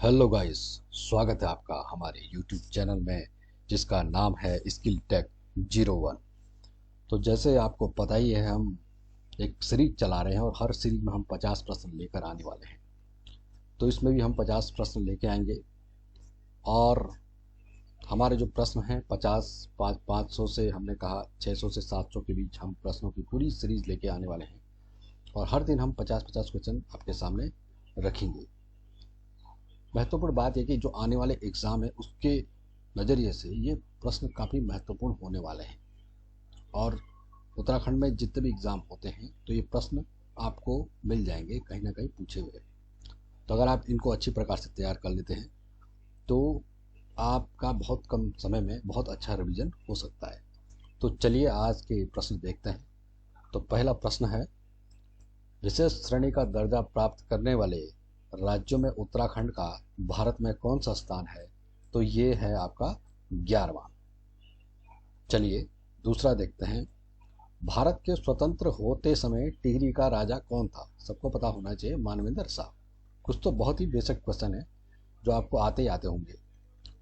Hello guys. स्वागत है आपका हमारे यूट्यूब चैनल में जिसका नाम है स्किल टेक 01। तो जैसे आपको पता ही है, हम एक सीरीज चला रहे हैं और हर सीरीज में हम 50 प्रश्न लेकर आने वाले हैं। तो इसमें भी हम 50 प्रश्न लेके आएंगे और हमारे जो प्रश्न हैं 500 से हमने कहा 600 से 700 के बीच हम प्रश्नों की पूरी सीरीज लेके आने वाले हैं और हर दिन हम 50-50 क्वेश्चन आपके सामने रखेंगे। महत्वपूर्ण बात यह कि जो आने वाले एग्ज़ाम है उसके नज़रिए से ये प्रश्न काफ़ी महत्वपूर्ण होने वाले हैं और उत्तराखंड में जितने भी एग्ज़ाम होते हैं तो ये प्रश्न आपको मिल जाएंगे कहीं ना कहीं पूछे हुए। तो अगर आप इनको अच्छी प्रकार से तैयार कर लेते हैं तो आपका बहुत कम समय में बहुत अच्छा रिवीजन हो सकता है। तो चलिए आज के प्रश्न देखते हैं। तो पहला प्रश्न है, विशेष श्रेणी का दर्जा प्राप्त करने वाले राज्यों में उत्तराखंड का भारत में कौन सा स्थान है? तो ये है आपका 11वां। चलिए दूसरा देखते हैं, भारत के स्वतंत्र होते समय टिहरी का राजा कौन था? सबको पता होना चाहिए, मानवेंद्र साहब। कुछ तो बहुत ही बेसिक क्वेश्चन है जो आपको आते ही आते होंगे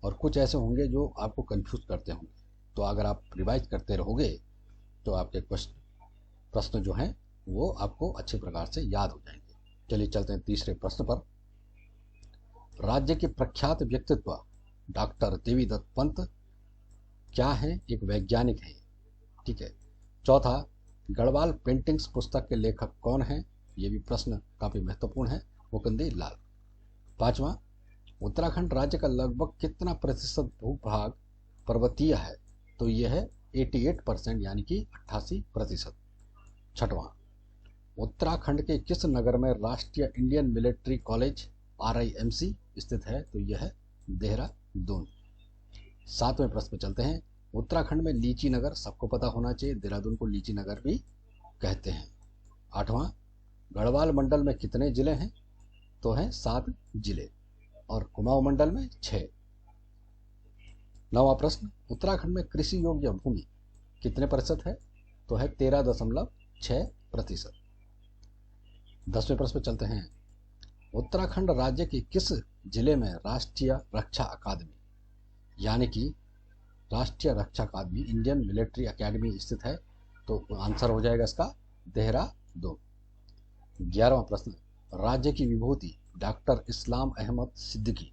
और कुछ ऐसे होंगे जो आपको कंफ्यूज करते होंगे। तो अगर आप रिवाइज करते रहोगे तो आपके प्रश्न जो हैं वो आपको अच्छे प्रकार से याद हो जाएंगे। चलिए चलते हैं तीसरे प्रश्न पर। राज्य के प्रख्यात व्यक्तित्व डॉक्टर देवीदत्त पंत क्या है? एक वैज्ञानिक है, ठीक है। चौथा, गढ़वाल पेंटिंग्स पुस्तक के लेखक कौन है? ये भी प्रश्न काफी महत्वपूर्ण है, मुकुंदी लाल। पांचवा, उत्तराखंड राज्य का लगभग कितना प्रतिशत भूभाग पर्वतीय है? तो यह है 88% यानी कि 88%। छठवां, उत्तराखंड के किस नगर में राष्ट्रीय इंडियन मिलिट्री कॉलेज RIMC स्थित है? तो यह है देहरादून। सातवें प्रश्न पे चलते हैं, उत्तराखंड में लीची नगर सबको पता होना चाहिए, देहरादून को लीची नगर भी कहते हैं। आठवां, गढ़वाल मंडल में कितने जिले हैं? तो है 7 जिले और कुमाऊं मंडल में 6। नवा प्रश्न, उत्तराखंड में कृषि योग्य भूमि कितने प्रतिशत है? तो है 13.6%। 10वें प्रश्न पे चलते हैं, उत्तराखंड राज्य के किस जिले में राष्ट्रीय रक्षा अकादमी यानी कि राष्ट्रीय रक्षा अकादमी इंडियन मिलिट्री एकेडमी स्थित है? तो आंसर हो जाएगा इसका देहरादून। 11वां प्रश्न, राज्य की विभूति डॉक्टर इस्लाम अहमद सिद्दीकी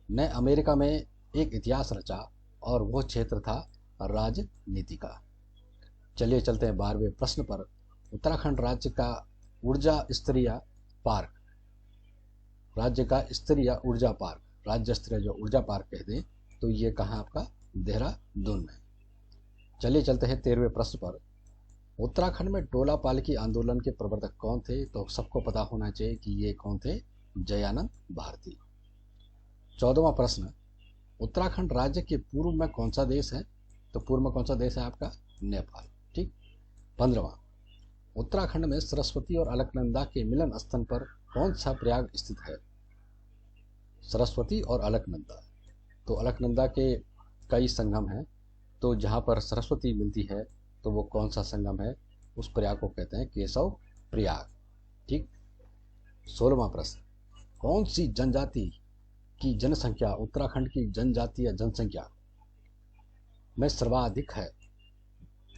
ने अमेरिका में एक इतिहास रचा और वह क्षेत्र था राजनीति का। चलिए चलते हैं 12वें प्रश्न पर। उत्तराखंड राज्य का ऊर्जा स्तरीय पार्क, राज्य का स्तरीय ऊर्जा पार्क, राज्य स्तरीय जो ऊर्जा पार्क कह दें तो ये कहाँ आपका देहरादून में। चलिए चलते हैं 13वें प्रश्न पर। उत्तराखंड में डोला पालकी आंदोलन के प्रवर्तक कौन थे? तो सबको पता होना चाहिए कि ये कौन थे, जयानंद भारती। 14वां प्रश्न, उत्तराखंड राज्य के पूर्व में कौन सा देश है? तो पूर्व में कौन सा देश है आपका? नेपाल, ठीक। 15वां, उत्तराखंड में सरस्वती और अलकनंदा के मिलन स्थल पर कौन सा प्रयाग स्थित है? सरस्वती और अलकनंदा, तो अलकनंदा के कई संगम हैं, तो जहाँ पर सरस्वती मिलती है तो वो कौन सा संगम है? उस प्रयाग को कहते हैं केशव प्रयाग, ठीक। 16वां प्रश्न, कौन सी जनजाति की जनसंख्या उत्तराखंड की जनजातीय जनसंख्या में सर्वाधिक है?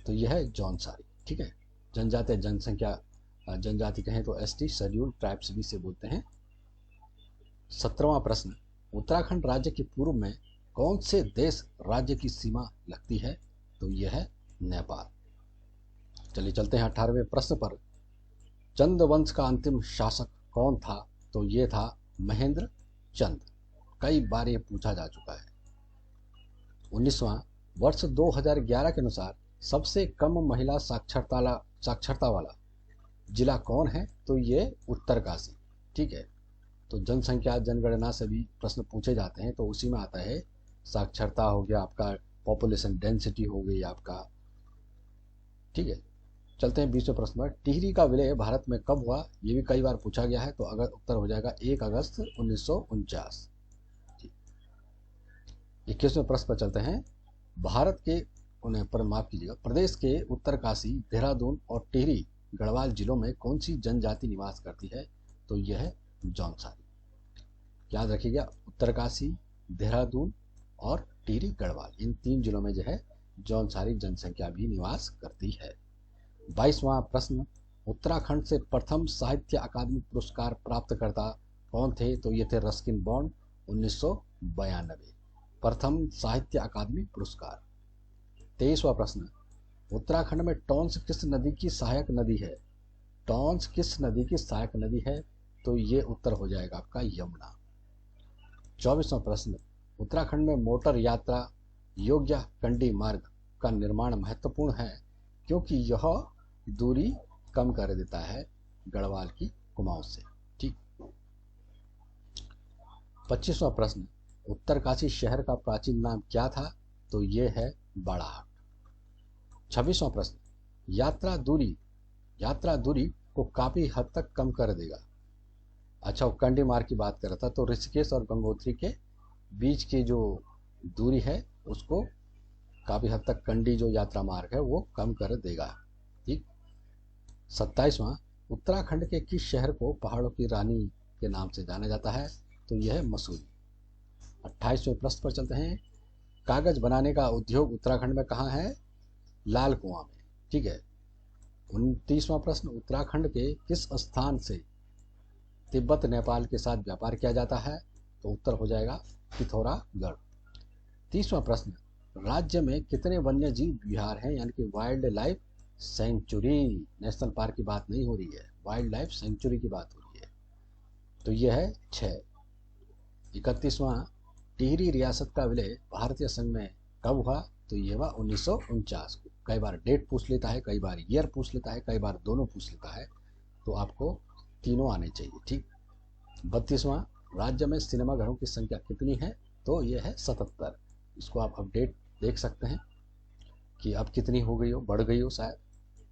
तो यह है जौनसारी, ठीक है। जनजातीय जनसंख्या, जनजाति कहें तो ST शेड्यूल ट्राइब्स भी से बोलते हैं। 17वां प्रश्न, उत्तराखंड राज्य के पूर्व में कौन से देश राज्य की सीमा लगती है? तो यह है नेपाल। चलिए चलते हैं 18वें प्रश्न पर। चंद वंश का अंतिम शासक कौन था? तो ये था महेंद्र चंद। कई बार ये पूछा जा चुका है। 19वां, वर्ष 2011 के अनुसार सबसे कम महिला साक्षरता वाला जिला कौन है? तो ये उत्तरकाशी, ठीक है। तो जनसंख्या जनगणना से भी प्रश्न पूछे जाते हैं तो उसी में आता है, साक्षरता हो गया आपका, पॉपुलेशन डेंसिटी हो गई आपका, ठीक है। चलते हैं 20वें प्रश्न पर। टिहरी का विलय भारत में कब हुआ? ये भी कई बार पूछा गया है, तो अगर उत्तर हो जाएगा 1 अगस्त 1949। 21वें प्रश्न पर चलते हैं, भारत के पर माफ कीजिएगा, प्रदेश के उत्तरकाशी, देहरादून और टिहरी गढ़वाल जिलों में कौन सी जनजाति निवास करती है? तो यह है जौनसारी। याद रखिएगा, उत्तरकाशी, देहरादून और टिहरी गढ़वाल, इन 3 जिलों में जो है जौनसारी जनसंख्या भी निवास करती है। 22वां प्रश्न, उत्तराखंड से प्रथम साहित्य अकादमी पुरस्कार प्राप्तकर्ता कौन थे? तो ये थे रस्किन बॉन्ड, 1992, प्रथम साहित्य अकादमी पुरस्कार। 23वां प्रश्न, उत्तराखंड में टॉन्स किस नदी की सहायक नदी है? टॉन्स किस नदी की सहायक नदी है? तो ये उत्तर हो जाएगा आपका यमुना। 24वां प्रश्न, उत्तराखंड में मोटर यात्रा योग्य कंडी मार्ग का निर्माण महत्वपूर्ण है क्योंकि यह दूरी कम कर देता है गढ़वाल की कुमाऊं से। ठीक। 25वां प्रश्न, उत्तरकाशी शहर का प्राचीन नाम क्या था? तो ये है बाड़ाहाट। 26वां प्रश्न, यात्रा दूरी को काफी हद तक कम कर देगा। अच्छा, वो कंडी मार्ग की बात कर रहा था, तो ऋषिकेश और गंगोत्री के बीच की जो दूरी है उसको काफी हद तक कंडी जो यात्रा मार्ग है वो कम कर देगा। ठीक। 27वां, उत्तराखंड के किस शहर को पहाड़ों की रानी के नाम से जाना जाता है? तो यह है मसूरी। 28वें प्रश्न पर चलते हैं, कागज बनाने का उद्योग उत्तराखंड में कहाँ है? लाल कुआं में। ठीक है। 29वां प्रश्न, उत्तराखंड के किस स्थान से तिब्बत नेपाल के साथ व्यापार किया जाता है? तो उत्तर हो जाएगा पिथौरागढ़। 30वां प्रश्न, राज्य में कितने वन्य जीव विहार हैं? यानी कि wild life sanctuary, national park की बात नहीं हो रही है, वाइल्ड लाइफ सेंचुरी की बात हो रही है। तो यह है 6। 31वां, टिहरी रियासत का विलय भारतीय संघ में कब हुआ? तो यह हुआ 1949 को। कई बार डेट पूछ लेता है, कई बार ईयर पूछ लेता है, कई बार दोनों पूछ लेता है, तो आपको तीनों आने चाहिए। ठीक। 32वां, राज्य में सिनेमा घरों की संख्या कितनी है? तो यह है 77। इसको आप अपडेट देख सकते हैं कि अब कितनी हो गई हो, बढ़ गई हो शायद।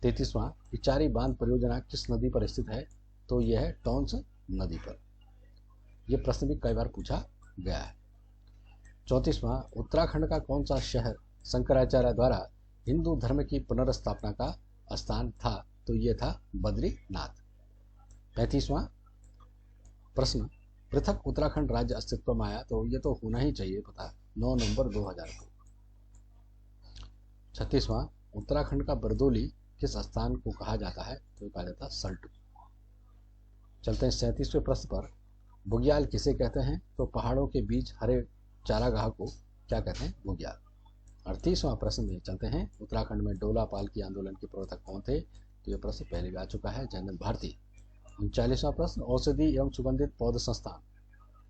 33वां, इचारी बांध परियोजना किस नदी पर स्थित है? तो यह है टॉन्स नदी पर। यह प्रश्न भी कई बार पूछा गया है। 34वां, उत्तराखंड का कौन सा शहर शंकराचार्य द्वारा हिंदू धर्म की पुनर्स्थापना का स्थान था? तो यह था बद्रीनाथ। 35वां प्रश्न, पृथक उत्तराखंड राज्य अस्तित्व में आया? तो ये तो होना ही चाहिए पता, 9 नवंबर 2000 को। 36वां, उत्तराखंड का बरदोली किस स्थान को कहा जाता है? तो कहा जाता है सल्टू। चलते हैं 37वें प्रश्न पर, बुग्याल किसे कहते हैं? तो पहाड़ों के बीच हरे चारागाह को क्या कहते हैं? बुग्याल। 38वां प्रश्न में चलते हैं, उत्तराखंड में डोला पालकी आंदोलन के प्रवर्तक कौन थे? तो यह प्रश्न पहले भी आ चुका है, जयनंद भारती। 39वां प्रश्न, औषधि एवं सुगंधित पौध संस्थान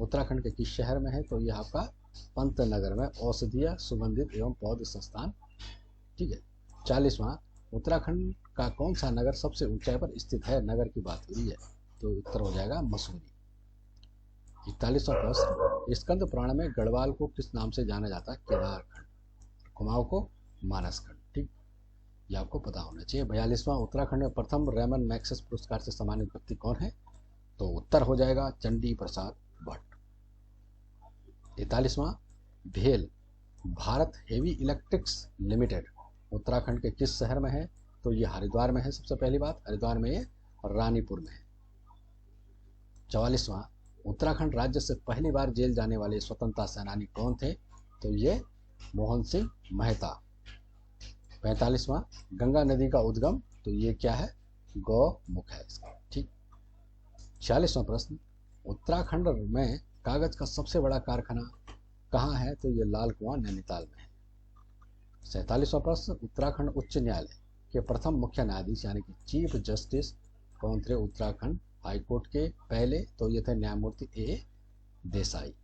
उत्तराखंड के किस शहर में है? तो यह आपका पंतनगर में औषधीय सुगंधित एवं पौध संस्थान। ठीक है। 40वां, उत्तराखंड का कौन सा नगर सबसे ऊंचाई पर स्थित है? नगर की बात हो रही है, तो उत्तर हो जाएगा मसूरी। 41वां प्रश्न, स्कंद पुराण में गढ़वाल को किस नाम से जाना जाता है? केदारखंड। कुमाऊं को मानसखंड। ठीक, ये आपको पता होना चाहिए। 42वां, उत्तराखंड में प्रथम रेमन मैक्सेस पुरस्कार से सम्मानित व्यक्ति कौन है? तो उत्तर हो जाएगा चंडी प्रसाद भट्ट। 43वां, भेल Bharat heavy electrics limited Uttarakhand के किस शहर में है? तो ये हरिद्वार में है। सबसे पहली बात, हरिद्वार में है और रानीपुर में है। 44वां, उत्तराखंड राज्य से पहली बार जेल जाने वाले स्वतंत्रता सेनानी कौन थे? तो ये मोहन सिंह मेहता। 45वां, गंगा नदी का उद्गम, तो ये क्या है? गौमुख है इसका। ठीक। 46वां प्रश्न, उत्तराखंड में कागज का सबसे बड़ा कारखाना कहाँ है? तो ये लाल कुआं नैनीताल में है। 47वां प्रश्न, उत्तराखंड उच्च न्यायालय के प्रथम मुख्य न्यायाधीश यानी कि चीफ जस्टिस कौन थे उत्तराखंड हाईकोर्ट के पहले? तो ये थे न्यायमूर्ति ए देसाई।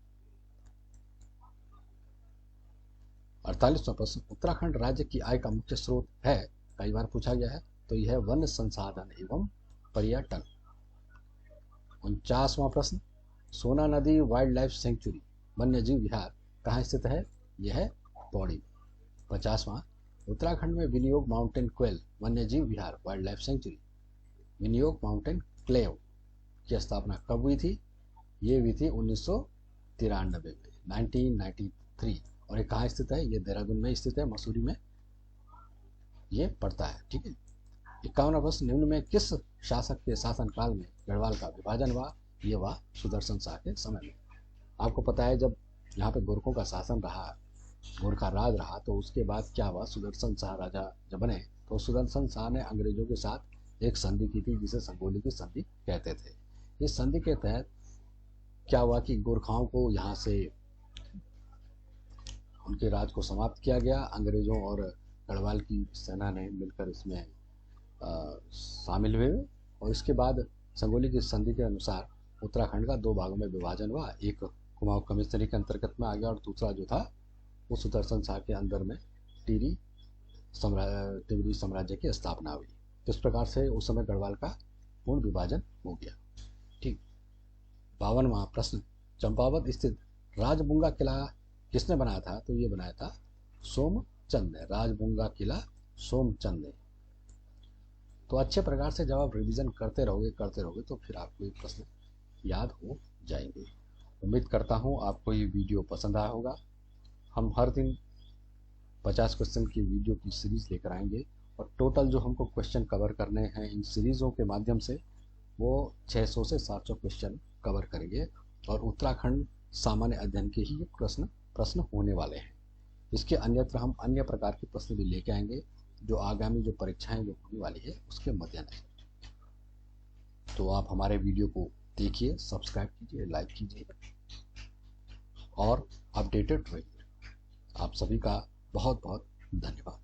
48वां प्रश्न, उत्तराखंड राज्य की आय का मुख्य स्रोत है? कई बार पूछा गया है, तो यह है वन संसाधन एवं पर्यटन। 49वां प्रश्न, सोना नदी वाइल्ड लाइफ सेंचुरी वन्य जीव विहार कहाँ स्थित है? यह है पौड़ी। 50वां, उत्तराखंड में विनियोग माउंटेन क्वेल वन्य जीव विहार वाइल्ड लाइफ सेंचुरी विनियोग माउंटेन क्लेव की स्थापना कब हुई थी? ये हुई थी 1993 में, 1993। और ये कहाँ स्थित है? ये देहरादून में स्थित है, मसूरी में ये पड़ता है। ठीक है। 51वां प्रश्न, निम्न में किस शासक के शासनकाल में गढ़वाल का विभाजन हुआ? ये हुआ सुदर्शन शाह के समय में। आपको पता है जब यहाँ पे गोरखों का शासन रहा, गोरखा राज रहा, तो उसके बाद क्या हुआ, सुदर्शन शाह राजा जब बने तो सुदर्शन शाह ने अंग्रेजों के साथ एक संधि की थी जिसे संगोली की संधि कहते थे। इस संधि के तहत क्या हुआ कि गोरखाओं को यहाँ से उनके राज को समाप्त किया गया। अंग्रेजों और गढ़वाल की सेना ने मिलकर इसमें शामिल हुए और इसके बाद संगोली की संधि के अनुसार उत्तराखंड का दो भागों में विभाजन हुआ। एक कुमाऊं कमिश्नरी के अंतर्गत में आ गया और दूसरा जो था वो सुदर्शन शाह के अंदर में टिहरी साम्राज्य की स्थापना हुई। तो इस प्रकार से उस समय गढ़वाल का पूर्ण विभाजन हो गया। ठीक। 52वां प्रश्न, चंपावत स्थित राजबुंगा किला किसने बनाया था? तो ये बनाया था सोमचंद ने। राजबुंगा किला सोमचंद ने। तो अच्छे प्रकार से जब आप रिवीजन करते रहोगे तो फिर आपको ये प्रश्न याद हो जाएंगे। उम्मीद करता हूँ आपको ये वीडियो पसंद आया होगा। हम हर दिन 50 क्वेश्चन की वीडियो की सीरीज लेकर आएंगे और टोटल जो हमको क्वेश्चन कवर करने हैं इन सीरीज़ों के माध्यम से वो 600 से 700 क्वेश्चन कवर करेंगे और उत्तराखंड सामान्य अध्ययन के ही प्रश्न होने वाले हैं। इसके अन्यत्र हम अन्य प्रकार के प्रश्न भी लेके आएंगे जो आगामी जो परीक्षाएं जो होने वाली है उसके मद्देनजर। तो आप हमारे वीडियो को देखिए, सब्सक्राइब कीजिए, लाइक कीजिए और अपडेटेड रहिए। आप सभी का बहुत बहुत धन्यवाद।